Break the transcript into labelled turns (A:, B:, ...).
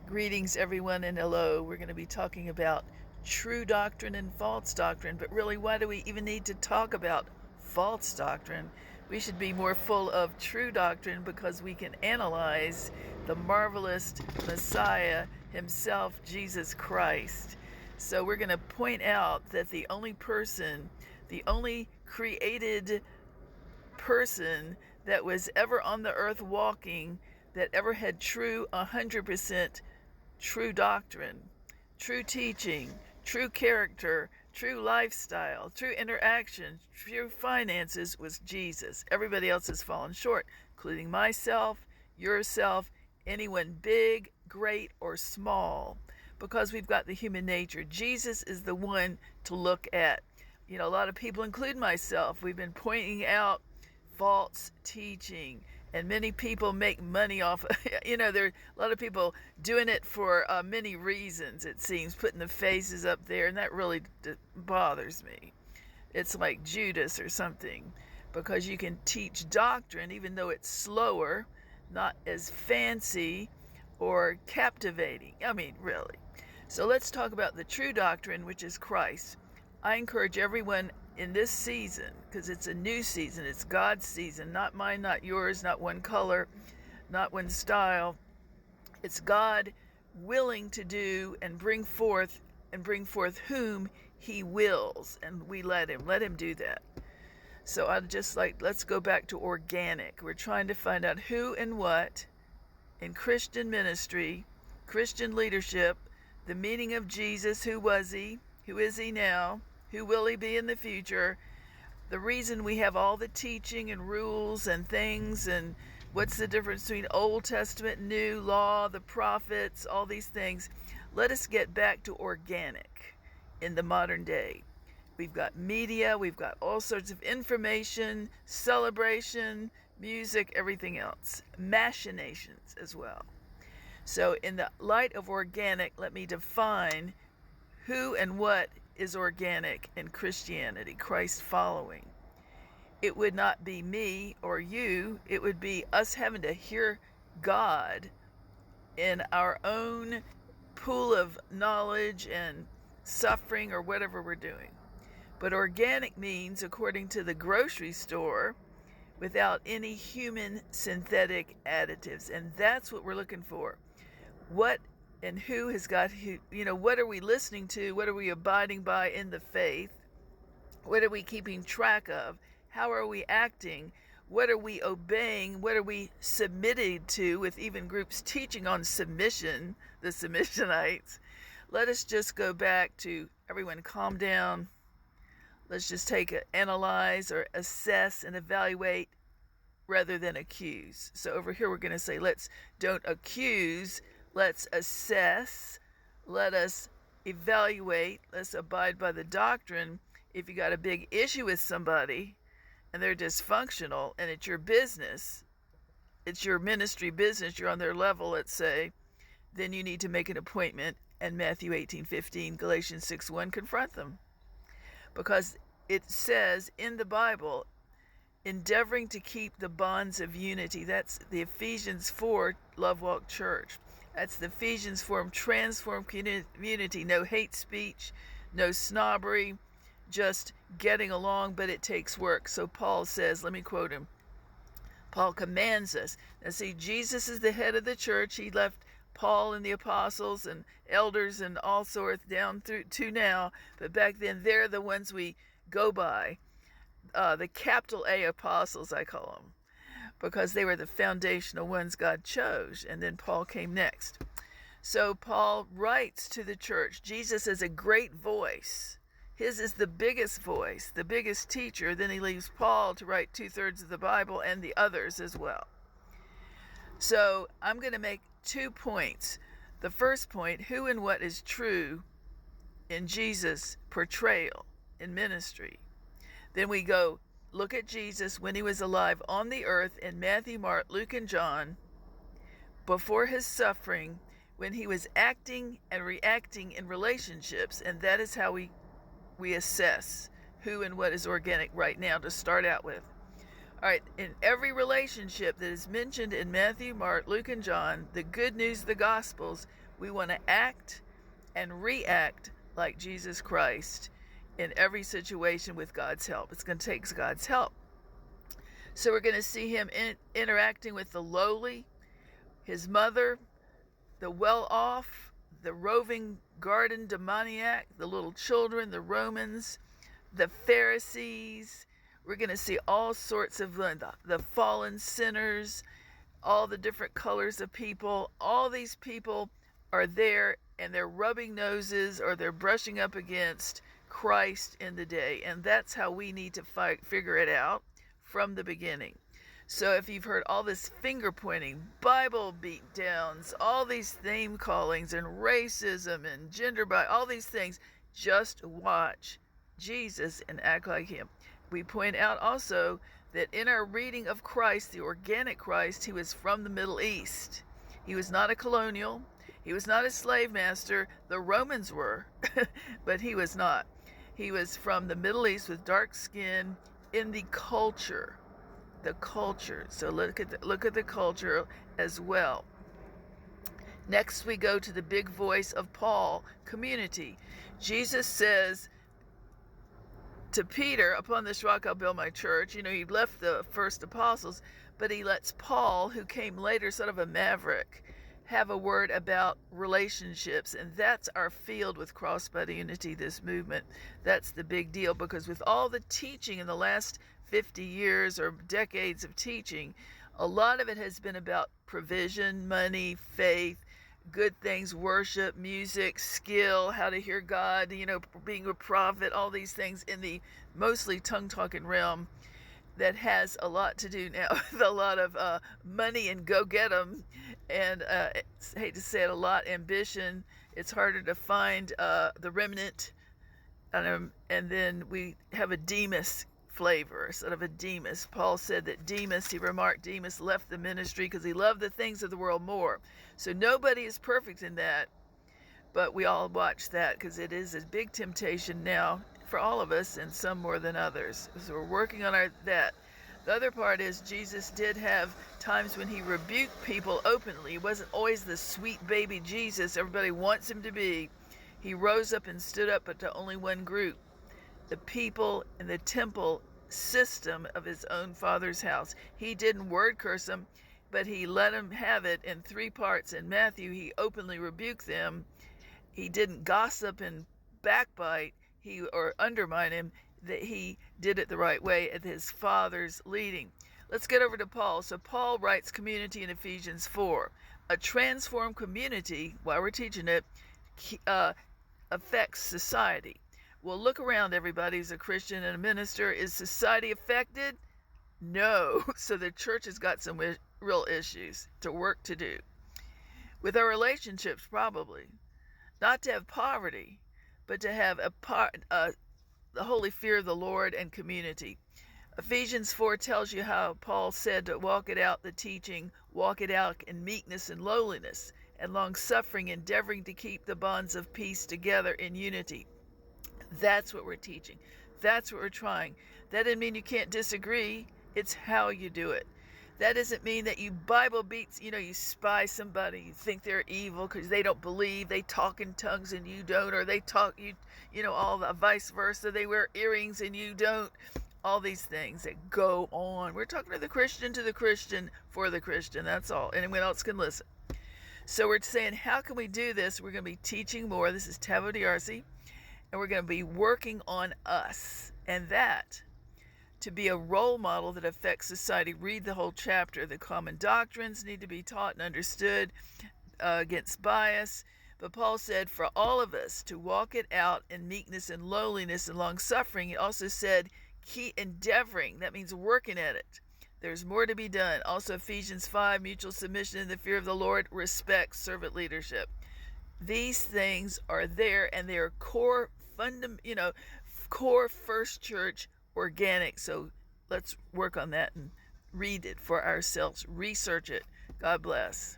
A: Greetings, everyone, and hello. We're going to be talking about true doctrine and false doctrine, but really, why do we even need to talk about false doctrine? We should be more full of true doctrine because we can analyze the marvelous Messiah himself, Jesus Christ. So, we're going to point out that the only created person that was ever on the earth walking, that ever had true 100% true doctrine, true teaching, true character, true lifestyle, true interaction, true finances was Jesus. Everybody else has fallen short, including myself, yourself, anyone big, great, or small, because we've got the human nature. Jesus is the one to look at. A lot of people, including myself, we've been pointing out false teaching, and many people make money off there are a lot of people doing it for many reasons, it seems, putting the faces up there, and that really bothers me. It's like Judas or something, because you can teach doctrine even though it's slower, not as fancy or captivating. Really. So let's talk about the true doctrine, which is Christ. I encourage everyone in this season, because it's a new season, it's God's season, not mine, not yours, not one color, not one style. It's God willing to do and bring forth whom he wills, and we let him do that. So I'd just let's go back to organic. We're trying to find out who and what in Christian ministry, Christian leadership, the meaning of Jesus. Who was he? Who is he now? Who will he be in the future? The reason we have all the teaching and rules and things, and what's the difference between Old Testament, New, Law, the prophets, all these things. Let us get back to organic in the modern day. We've got media, we've got all sorts of information, celebration, music, everything else. Machinations as well. So in the light of organic, let me define who and what is organic in Christianity, Christ following. It would not be me or you, it would be us having to hear God in our own pool of knowledge and suffering or whatever we're doing. But organic means, according to the grocery store, without any human synthetic additives, and that's what we're looking for. What and who has got who, what are we listening to? What are we abiding by in the faith? What are we keeping track of? How are we acting? What are we obeying? What are we submitted to, with even groups teaching on submission, the Submissionites? Let us just go back to, everyone calm down. Let's just analyze or assess and evaluate rather than accuse. So over here we're going to say, let's don't accuse, let's assess, let us evaluate, let's abide by the doctrine. If you got a big issue with somebody and they're dysfunctional and it's your business, it's your ministry business, you're on their level, let's say, then you need to make an appointment and Matthew 18:15, Galatians 6:1, confront them. Because it says in the Bible, endeavoring to keep the bonds of unity. That's the Ephesians 4 Love Walk Church. That's the Ephesians 4 transformed community. No hate speech, no snobbery, just getting along, but it takes work. So Paul says, let me quote him. Paul commands us. Now see, Jesus is the head of the church. He left Paul and the apostles and elders and all sorts down through to now, but back then they're the ones we go by. The capital A apostles, I call them, because they were the foundational ones God chose, and then Paul came next. So Paul writes to the church. Jesus is a great voice. His is the biggest voice, the biggest teacher. Then he leaves Paul to write 2/3 of the Bible and the others as well. So I'm going to make 2 points. The first point, who and what is true in Jesus' portrayal in ministry. Then we go look at Jesus when he was alive on the earth in Matthew, Mark, Luke, and John, before his suffering, when he was acting and reacting in relationships, and that is how we assess who and what is organic right now to start out with. All right, in every relationship that is mentioned in Matthew, Mark, Luke, and John, the good news, the Gospels, We want to act and react like Jesus Christ in every situation with God's help. It's going to take God's help. So we're going to see him interacting with the lowly, his mother, the well-off, the roving garden demoniac, the little children, the Romans, the Pharisees. We're going to see all sorts of the fallen sinners, all the different colors of people. All these people are there, and they're rubbing noses or they're brushing up against Christ in the day. And that's how we need to figure it out from the beginning. So if you've heard all this finger pointing, Bible beatdowns, all these name callings and racism and gender bias, all these things, just watch Jesus and act like him. We point out also that in our reading of Christ, the organic Christ, he was from the Middle East. He was not a colonial. He was not a slave master. The Romans were, but he was not. He was from the Middle East with dark skin in the culture. The culture. So look at the culture as well. Next we go to the big voice of Paul, community. Jesus says to Peter, upon this rock I'll build my church. He left the first apostles, but he lets Paul, who came later, sort of a maverick, have a word about relationships. And that's our field with Cross-Body Unity, this movement. That's the big deal, because with all the teaching in the last 50 years or decades of teaching, a lot of it has been about provision, money, faith, good things, worship, music, skill, how to hear God, being a prophet, all these things in the mostly tongue-talking realm that has a lot to do now with a lot of money and go get them, and I hate to say it, a lot ambition. It's harder to find the remnant, and then we have a Demas flavor, sort of a Demas. Paul said that Demas left the ministry because he loved the things of the world more. So nobody is perfect in that, but we all watch that because it is a big temptation now for all of us, and some more than others. So we're working on that. The other part is Jesus did have times when he rebuked people openly. He wasn't always the sweet baby Jesus everybody wants him to be. He rose up and stood up, but to only one group, the people in the temple system of his own Father's house. He didn't word curse them, but he let them have it in 3 parts. In Matthew, he openly rebuked them. He didn't gossip and backbite or undermine him. That he did it the right way at his Father's leading. Let's get over to Paul. So Paul writes community in Ephesians 4. A transformed community, while we're teaching it, affects society. Well, look around, everybody who's a Christian and a minister. Is society affected? No. So the church has got some real issues to work to do. With our relationships, probably. Not to have poverty, but to have the holy fear of the Lord and community. Ephesians 4 tells you how Paul said to walk it out, the teaching, walk it out in meekness and lowliness and long-suffering, endeavoring to keep the bonds of peace together in unity. That's what we're teaching. That's what we're trying. That doesn't mean you can't disagree. It's how you do it. That doesn't mean that you Bible beats, you spy somebody, you think they're evil because they don't believe, they talk in tongues and you don't, or they talk, all the vice versa, they wear earrings and you don't. All these things that go on. We're talking to the Christian, for the Christian, that's all. Anyone else can listen. So we're saying, how can we do this? We're going to be teaching more. This is Taveau D'Arcy. And we're going to be working on us, and that to be a role model that affects society. Read the whole chapter. The common doctrines need to be taught and understood against bias. But Paul said for all of us to walk it out in meekness and lowliness and long-suffering. He also said keep endeavoring. That means working at it. There's more to be done. Also Ephesians 5, mutual submission in the fear of the Lord, respect, servant leadership. These things are there, and they are core First Church organic. So let's work on that and read it for ourselves. Research it. God bless.